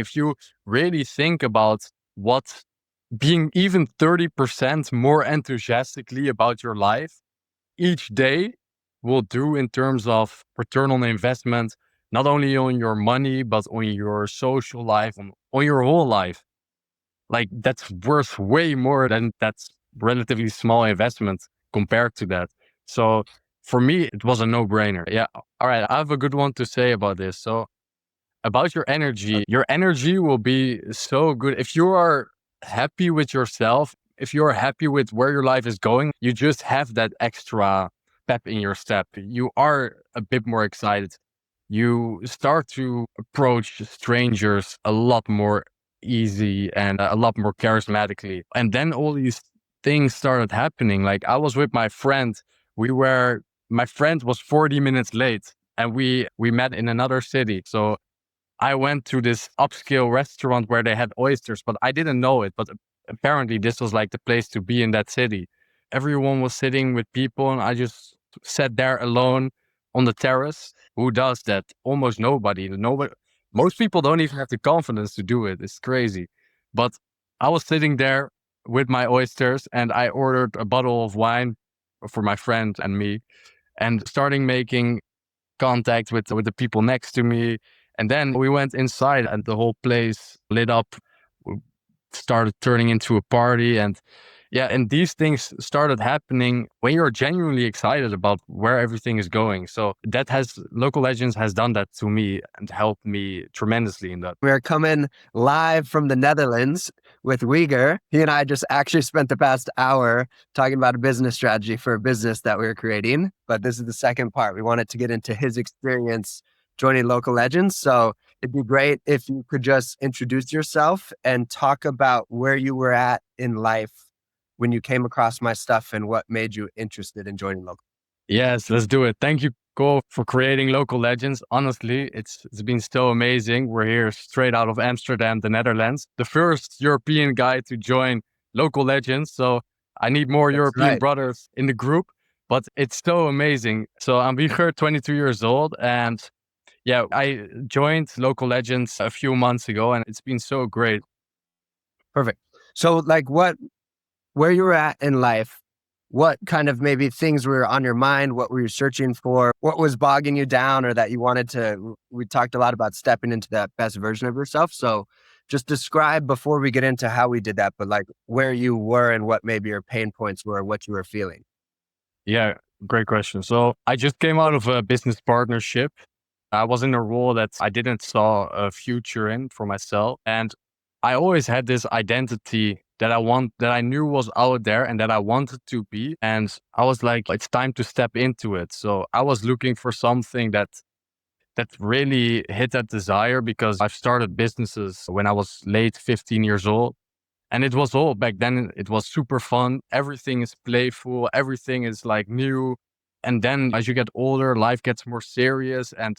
If you really think about what being even 30% more enthusiastically about your life each day will do in terms of return on investment, not only on your money, but on your social life, on your whole life. Like that's worth way more than that's relatively small investment compared to that. So for me, it was a no-brainer. Yeah. All right. I have a good one to say about this. So about your energy will be so good. If you are happy with yourself, if you're happy with where your life is going, you just have that extra pep in your step. You are a bit more excited. You start to approach strangers a lot more easy and a lot more charismatically. And then all these things started happening. Like I was with my friend. My friend was 40 minutes late and we met in another city. So I went to this upscale restaurant where they had oysters, but I didn't know it. But apparently, this was like the place to be in that city. Everyone was sitting with people, and I just sat there alone on the terrace. Who does that? Almost nobody. Nobody. Most people don't even have the confidence to do it. It's crazy. But I was sitting there with my oysters, and I ordered a bottle of wine for my friend and me, and starting making contact with the people next to me. And then we went inside and the whole place lit up, started turning into a party. And yeah, and these things started happening when you're genuinely excited about where everything is going. So Local Legends has done that to me and helped me tremendously in that. We're coming live from the Netherlands with Wieger. He and I just actually spent the past hour talking about a business strategy for a business that we were creating. But this is the second part. We wanted to get into his experience joining Local Legends. So it'd be great if you could just introduce yourself and talk about where you were at in life when you came across my stuff and what made you interested in joining Local. Yes, let's do it. Thank you, Cole, for creating Local Legends. Honestly, it's been so amazing. We're here straight out of Amsterdam, the Netherlands, the first European guy to join Local Legends. So I need more That's European right. brothers in the group, but it's so amazing. So I'm Wieger, 22 years old, and yeah, I joined Local Legends a few months ago, and it's been so great. Perfect. So like where you were at in life, what kind of maybe things were on your mind? What were you searching for? What was bogging you down or that you wanted to? We talked a lot about stepping into that best version of yourself. So just describe before we get into how we did that, but like where you were and what maybe your pain points were, what you were feeling. Yeah, great question. So I just came out of a business partnership. I was in a role that I didn't saw a future in for myself. And I always had this identity that I knew was out there and that I wanted to be. And I was like, it's time to step into it. So I was looking for something that really hit that desire because I've started businesses when I was late 15 years old. And it was all back then, it was super fun. Everything is playful, everything is like new. And then as you get older, life gets more serious and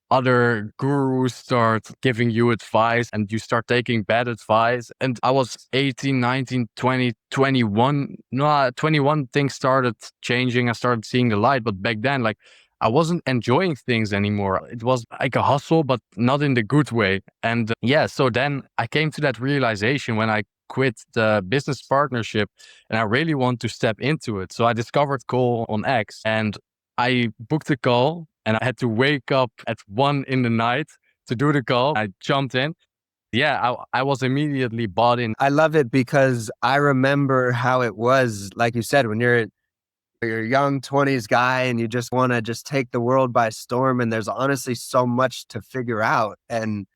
other gurus start giving you advice and you start taking bad advice. And I was 18, 19, 20, 21. No, 21 things started changing. I started seeing the light. But back then, like I wasn't enjoying things anymore. It was like a hustle, but not in the good way. And yeah, so then I came to that realization when I quit the business partnership and I really want to step into it. So I discovered Call on X and I booked a call and I had to wake up at 1 in the night to do the call. I jumped in. Yeah, I was immediately bought in. I love it because I remember how it was, like you said, when you're a young 20s guy and you just want to just take the world by storm. And there's honestly so much to figure out. And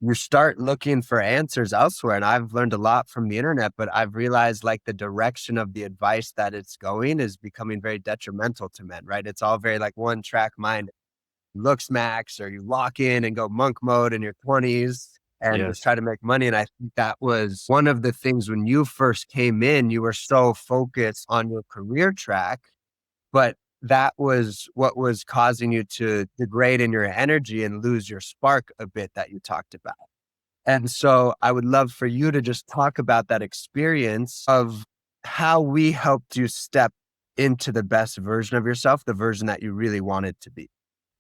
you start looking for answers elsewhere. And I've learned a lot from the internet, but I've realized like the direction of the advice that it's going is becoming very detrimental to men, right? It's all very like one track mind. Looks max, or you lock in and go monk mode in your 20s and just Yes. try to make money. And I think that was one of the things when you first came in, you were so focused on your career track, but that was what was causing you to degrade in your energy and lose your spark a bit that you talked about. And so I would love for you to just talk about that experience of how we helped you step into the best version of yourself, the version that you really wanted to be.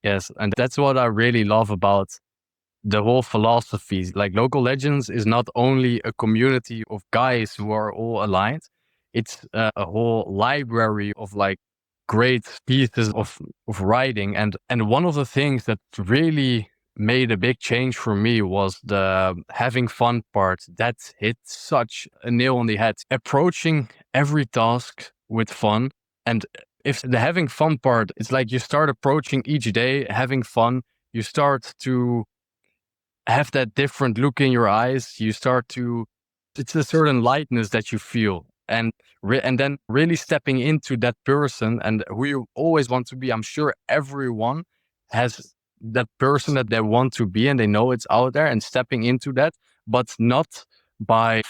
Yes. And that's what I really love about the whole philosophy. Like Local Legends is not only a community of guys who are all aligned, it's a whole library of like great pieces of writing. And one of the things that really made a big change for me was the having fun part. That hit such a nail on the head. Approaching every task with fun. And if the having fun part, it's like you start approaching each day having fun. You start to have that different look in your eyes. You start to, it's a certain lightness that you feel. And then really stepping into that person and who you always want to be. I'm sure everyone has that person that they want to be and they know it's out there, and stepping into that, but not by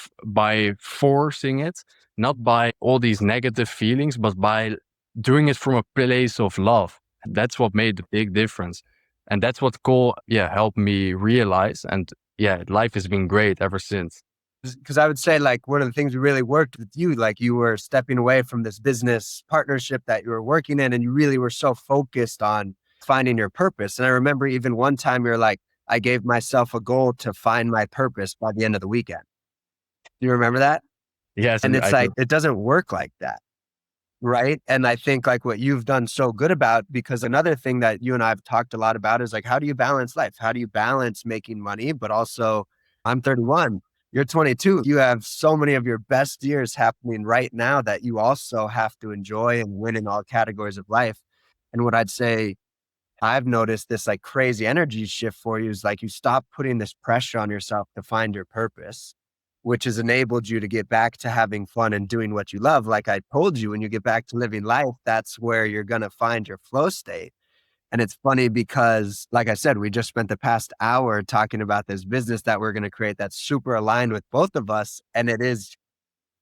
forcing it, not by all these negative feelings, but by doing it from a place of love. That's what made the big difference. And that's what Cole, helped me realize. And life has been great ever since. Because I would say, like, one of the things we really worked with you, like, you were stepping away from this business partnership that you were working in, and you really were so focused on finding your purpose. And I remember even one time you were like, I gave myself a goal to find my purpose by the end of the weekend. Do you remember that? Yes, And it's I like, do. it doesn't work like that. Right. And I think like what you've done so good about, because another thing that you and I have talked a lot about is like, how do you balance life? How do you balance making money? But also, I'm 31, you're 22. You have so many of your best years happening right now that you also have to enjoy and win in all categories of life. And what I'd say, I've noticed this like crazy energy shift for you is like you stop putting this pressure on yourself to find your purpose, which has enabled you to get back to having fun and doing what you love. Like I told you, when you get back to living life, that's where you're going to find your flow state. And it's funny because, like I said, we just spent the past hour talking about this business that we're going to create that's super aligned with both of us. And it is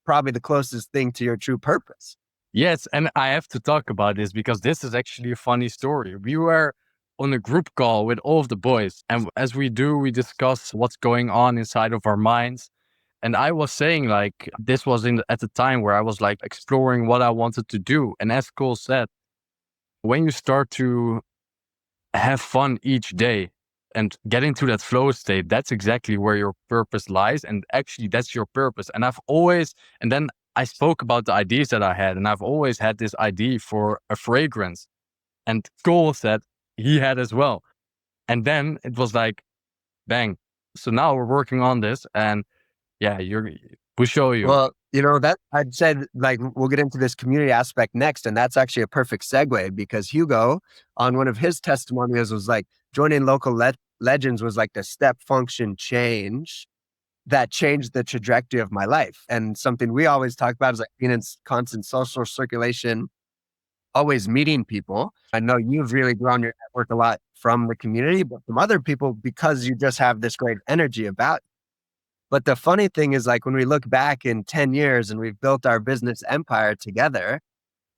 probably the closest thing to your true purpose. Yes, and I have to talk about this because this is actually a funny story. We were on a group call with all of the boys, and as we do, we discuss what's going on inside of our minds. And I was saying, like, this was at the time where I was like exploring what I wanted to do. And as Cole said, when you start to have fun each day and get into that flow state, that's exactly where your purpose lies. And actually, that's your purpose. And then I spoke about the ideas that I had, and I've always had this idea for a fragrance. And Cole said he had as well. And then it was like, bang. So now we're working on this, and we'll show you. Well, you know, that I'd said, like, we'll get into this community aspect next. And that's actually a perfect segue because Hugo, on one of his testimonials, was like, joining local legends was like the step function change that changed the trajectory of my life. And something we always talk about is like being in constant social circulation, always meeting people. I know you've really grown your network a lot from the community, but from other people because you just have this great energy about you. But the funny thing is, like, when we look back in 10 years and we've built our business empire together,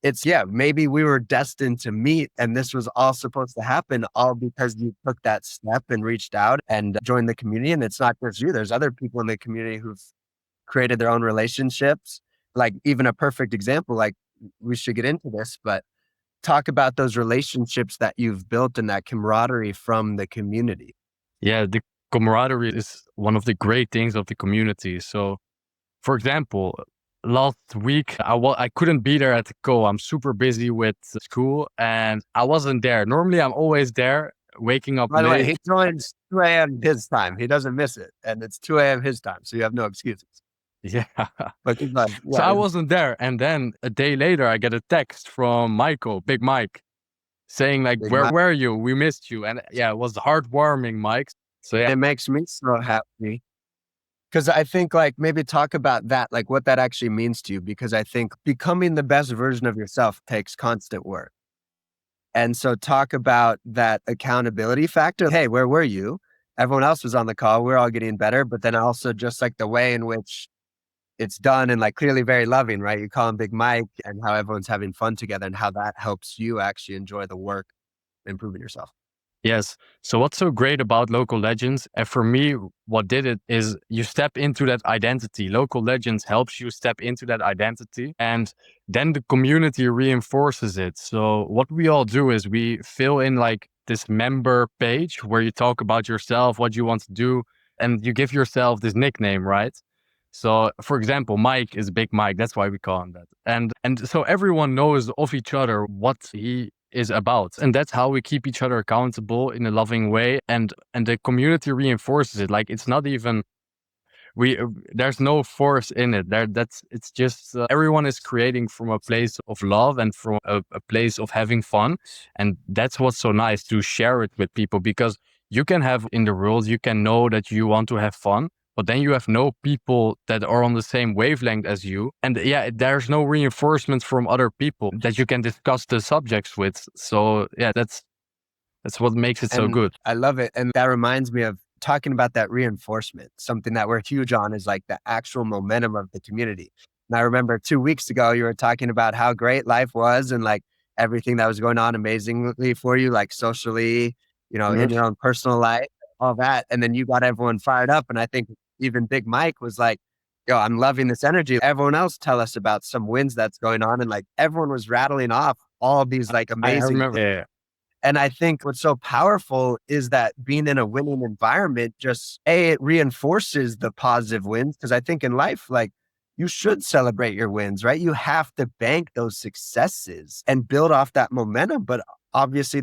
it's, maybe we were destined to meet and this was all supposed to happen all because you took that step and reached out and joined the community. And it's not just you, there's other people in the community who've created their own relationships. Like, even a perfect example, like, we should get into this, but talk about those relationships that you've built and that camaraderie from the community. Yeah, the camaraderie is one of the great things of the community. So, for example, last week I couldn't be there at the call. I'm super busy with school, and I wasn't there. Normally, I'm always there, waking up By the way, late. he joins 2 a.m. his time. He doesn't miss it. And it's 2 a.m. his time. So you have no excuses. Yeah. But he's like, So I wasn't there, and then a day later, I get a text from Michael, Big Mike, saying like, Big "Where Mike. were you? We missed you." And it was heartwarming, Mike. So It makes me so happy. Because I think, like, maybe talk about that, like what that actually means to you. Because I think becoming the best version of yourself takes constant work. And so talk about that accountability factor. Hey, where were you? Everyone else was on the call. We're all getting better. But then also just like the way in which it's done and like clearly very loving, right? You call him Big Mike and how everyone's having fun together and how that helps you actually enjoy the work, improving yourself. Yes. So what's so great about Local Legends, and for me, what did it is you step into that identity. Local Legends helps you step into that identity, and then the community reinforces it. So what we all do is we fill in like this member page where you talk about yourself, what you want to do, and you give yourself this nickname, right? So, for example, Mike is Big Mike. That's why we call him that. And so everyone knows of each other what he is about, and that's how we keep each other accountable in a loving way. And the community reinforces it. Like it's not even we there's no force in it there. That's it's just everyone is creating from a place of love and from a place of having fun, and that's what's so nice to share it with people, because you can have in the world, you can know that you want to have fun, but then you have no people that are on the same wavelength as you, and yeah, there's no reinforcement from other people that you can discuss the subjects with. So yeah, that's what makes it so And good. I love it. And that reminds me of talking about that reinforcement. Something that we're huge on is like the actual momentum of the community. And I remember 2 weeks ago, you were talking about how great life was and like everything that was going on amazingly for you, like socially, in your Yes. own personal life, all that. And then you got everyone fired up. And I think even Big Mike was like, yo, I'm loving this energy. Everyone else tell us about some wins that's going on. And like everyone was rattling off all of these like I amazing remember. things. Yeah. And I think what's so powerful is that being in a winning environment just it reinforces the positive wins. Cause I think in life, like you should celebrate your wins, right? You have to bank those successes and build off that momentum. But obviously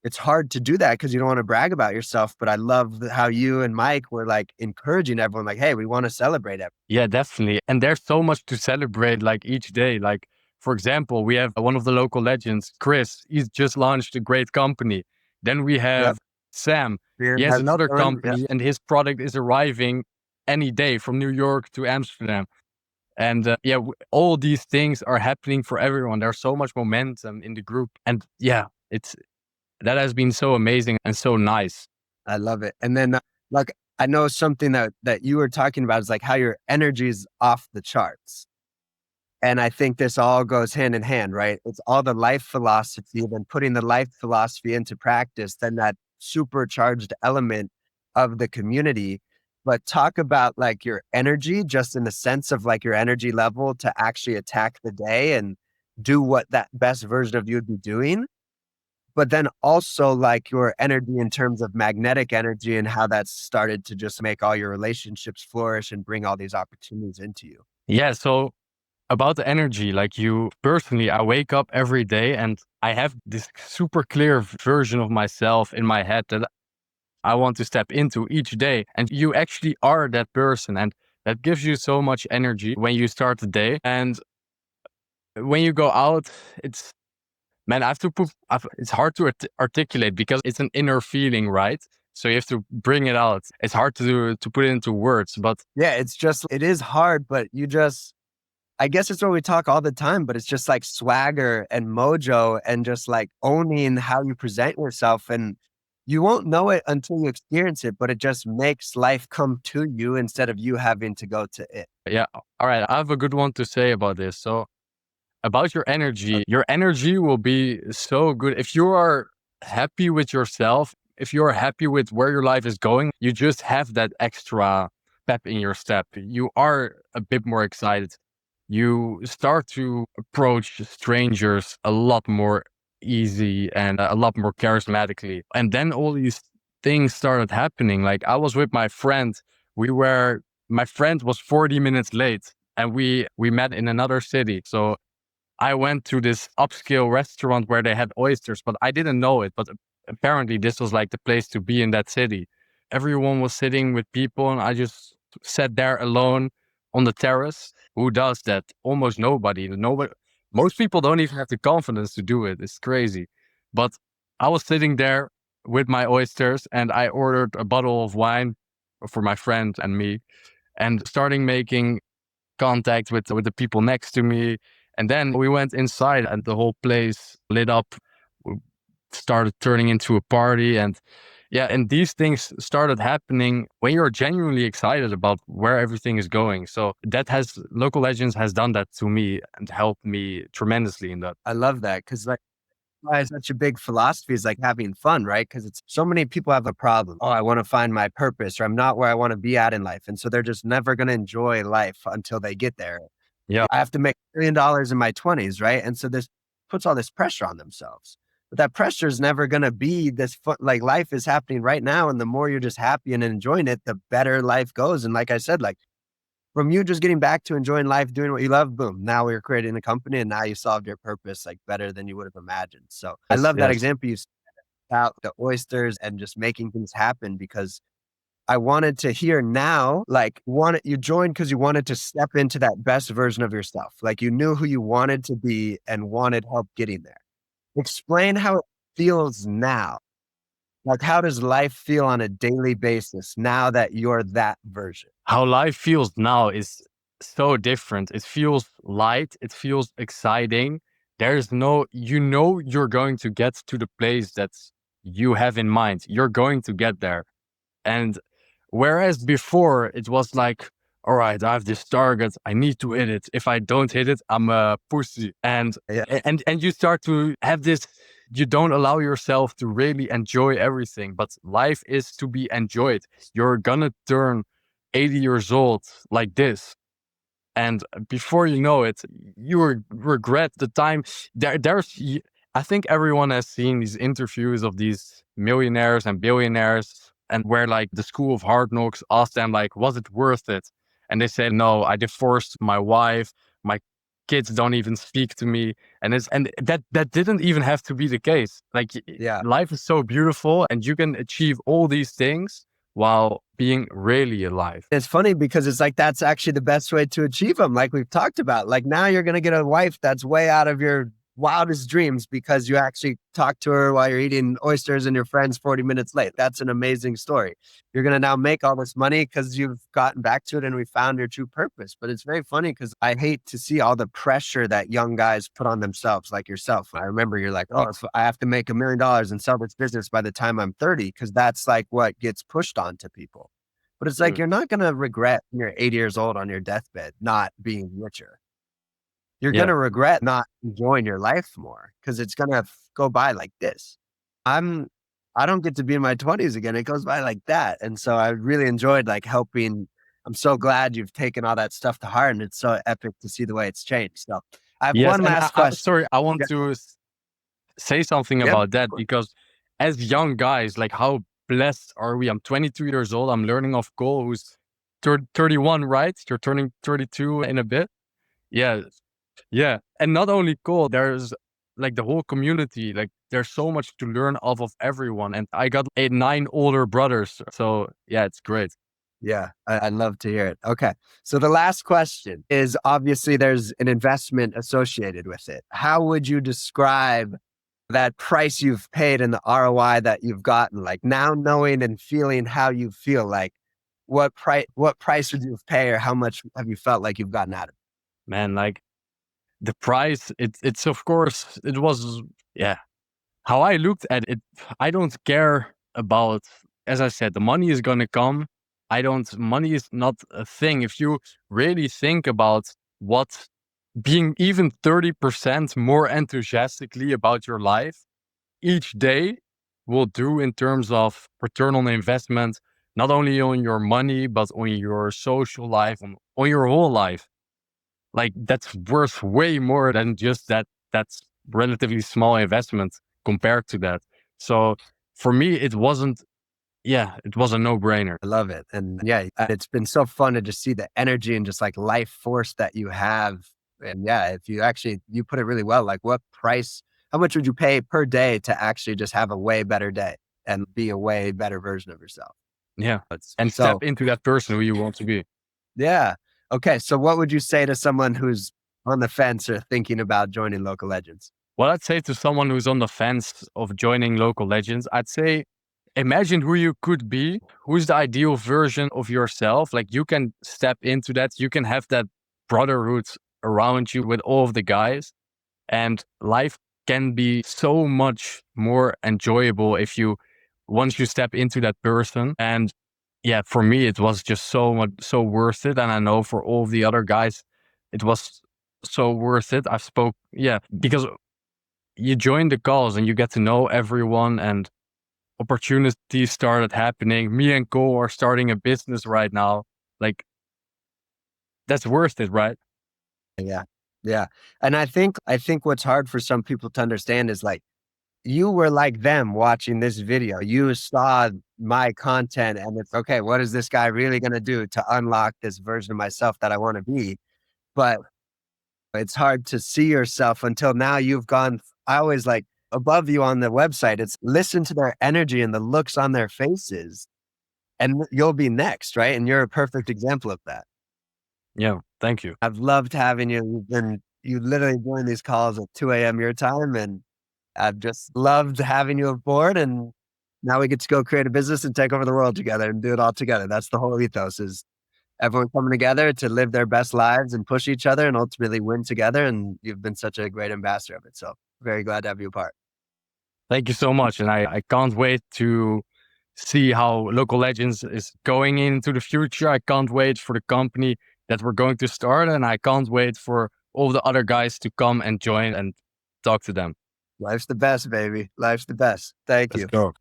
it's hard to do that because you don't want to brag about yourself. But I love how you and Mike were like encouraging everyone, like, hey, we want to celebrate it. Yeah, definitely. And there's so much to celebrate like each day. Like, for example, we have one of the local legends, Chris. He's just launched a great company. Then we Yep. have Sam. Beer He has has another done. Yep. company and his product is arriving any day from New York to Amsterdam. And yeah, all these things are happening for everyone. There's so much momentum in the group. And yeah, that has been so amazing and so nice. I love it. And then, like, I know something that you were talking about is like how your energy is off the charts. And I think this all goes hand in hand, right? It's all the life philosophy, then putting the life philosophy into practice, then that supercharged element of the community. But talk about like your energy, just in the sense of like your energy level to actually attack the day and do what that best version of you would be doing, but then also like your energy in terms of magnetic energy and how that's started to just make all your relationships flourish and bring all these opportunities into you. Yeah. So about the energy, like you personally, I wake up every day and I have this super clear version of myself in my head that I want to step into each day. And you actually are that person. And that gives you so much energy when you start the day. And when you go out, it's, man, I have to put, it's hard to articulate because it's an inner feeling, right? So you have to bring it out. It's hard to put it into words, but Yeah, it's just, it is hard, but I guess it's what we talk all the time, but it's just like swagger and mojo and just like owning how you present yourself. And you won't know it until you experience it, but it just makes life come to you instead of you having to go to it. yeah. All right. I have a good one to say about this. So about your energy will be so good if you are happy with yourself, if you are happy with where your life is going, you just have that extra pep in your step. You are a bit more excited. You start to approach strangers a lot more easy and a lot more charismatically. And then all these things started happening. Like I was with my friend. We were My friend was 40 minutes late and we met in another city. So I went to this upscale restaurant where they had oysters, but I didn't know it. But apparently, this was like the place to be in that city. Everyone was sitting with people, and I just sat there alone on the terrace. Who does that? Almost nobody. Nobody. Most people don't even have the confidence to do it. It's crazy. But I was sitting there with my oysters, and I ordered a bottle of wine for my friend and me, and starting making contact with the people next to me. And then we went inside and the whole place lit up, w- started turning into a party. And yeah, and these things started happening when you're genuinely excited about where everything is going. So that has Local Legends has done that to me and helped me tremendously in that. I love that because like why it's such a big philosophy is like having fun, right? Because it's so many people have a problem. Oh, I want to find my purpose, or I'm not where I want to be at in life. And so they're just never going to enjoy life until they get there. Yeah. I have to make $1 million in my 20s, right? And so this puts all this pressure on themselves. But that pressure is never going to be this fun. Like life is happening right now. And the more you're just happy and enjoying it, the better life goes. And like I said, like from you just getting back to enjoying life, doing what you love, boom, now we're creating a company and now you solved your purpose like better than you would have imagined. So I Yes, love that yes. example you said about the oysters and just making things happen because I wanted to hear now, like you joined because you wanted to step into that best version of yourself. Like you knew who you wanted to be and wanted help getting there. Explain how it feels now. Like how does life feel on a daily basis now that you're that version? How life feels now is so different. It feels light, it feels exciting. There's no, you're going to get to the place that you have in mind. You're going to get there. And whereas before it was like, all right, I have this target, I need to hit it. If I don't hit it, I'm a pussy. Yeah. And you start to have this, you don't allow yourself to really enjoy everything. But life is to be enjoyed. You're gonna turn 80 years old like this. And before you know it, regret the time. I think everyone has seen these interviews of these millionaires and billionaires, and where like the school of hard knocks asked them like, was it worth it? And they said, no, I divorced my wife, my kids don't even speak to me, and that didn't even have to be the case. Like Yeah. life is so beautiful, and you can achieve all these things while being really alive. It's funny because it's like that's actually the best way to achieve them, like we've talked about. Like now you're gonna get a wife that's way out of your wildest dreams because you actually talked to her while you're eating oysters and your friend's 40 minutes late. That's an amazing story. You're gonna now make all this money because you've gotten back to it and we found your true purpose. But it's very funny because I hate to see all the pressure that young guys put on themselves, like yourself. I remember you're like, oh, if I have to make $1 million and sell this business by the time I'm 30, because that's like what gets pushed onto people. But it's like Mm. you're not gonna regret when you're 80 years old on your deathbed not being richer. You're Yeah. gonna regret not enjoying your life more because it's gonna go by like this. I'm I don't get to be in my 20s again. It goes by like that. And so I really enjoyed like helping. I'm so glad you've taken all that stuff to heart and it's so epic to see the way it's changed. So I have Yes, one and last question. sorry, I want Yeah. to say something Yep. about that because as young guys, like how blessed are we? I'm 22 years old. I'm learning off Cole, who's 31, right? You're turning 32 in a bit. Yeah, yeah. And not only Cole, there's like the whole community. Like there's so much to learn off of everyone. And I got 9 older brothers. So yeah, it's great. Yeah, I'd love to hear it. Okay. So the last question is obviously there's an investment associated with it. How would you describe that price you've paid and the ROI that you've gotten? Like now knowing and feeling how you feel, like what price would you pay or how much have you felt like you've gotten out of Man, like the price, it's of course, it was, yeah, how I looked at it, I don't care about, as I said, the money is gonna come. Money is not a thing. If you really think about what being even 30% more enthusiastically about your life each day will do in terms of return on investment, not only on your money, but on your social life, on your whole life. Like that's worth way more than just that's relatively small investment compared to that. So for me, it wasn't. Yeah, it was a no brainer. it? I love it. And yeah, it's been so fun to just see the energy and just like life force that you have. And yeah, if you put it really well, like how much would you pay per day to actually just have a way better day and be a way better version of yourself? Yeah, That's and so step into that person who you want to be. yeah. Okay. So what would you say to someone who's on the fence or thinking about joining Local Legends? What I'd say to someone who's on the fence of joining local legends, I'd say, imagine who you could be. Who's the ideal version of yourself? Like you can step into that. You can have that brotherhood around you with all of the guys, and life can be so much more enjoyable if you once you step into that person. And yeah, for me it was just so much, so worth it, and I know for all of the other guys it was so worth it. I spoke, yeah, because you join the calls and you get to know everyone, and opportunities started happening. Me and Cole are starting a business right now. Like that's worth it, right? Yeah. Yeah. And I think what's hard for some people to understand is like you were like them watching this video. You saw my content and it's okay, what is this guy really going to do to unlock this version of myself that I want to be? But it's hard to see yourself until now you've gone. I always like above you on the website, it's listen to their energy and the looks on their faces, and you'll be next, right? And you're a perfect example of that. Yeah, thank you. I've loved having you. You literally doing these calls at 2 a.m. your time, and I've just loved having you aboard. And now we get to go create a business and take over the world together and do it all together. That's the whole ethos: is everyone coming together to live their best lives and push each other and ultimately win together. And you've been such a great ambassador of it. So very glad to have you a part. Thank you so much. And I can't wait to see how Local Legends is going into the future. I can't wait for the company that we're going to start. And I can't wait for all the other guys to come and join and talk to them. Life's the best, baby. Life's the best. Thank Let's you. go.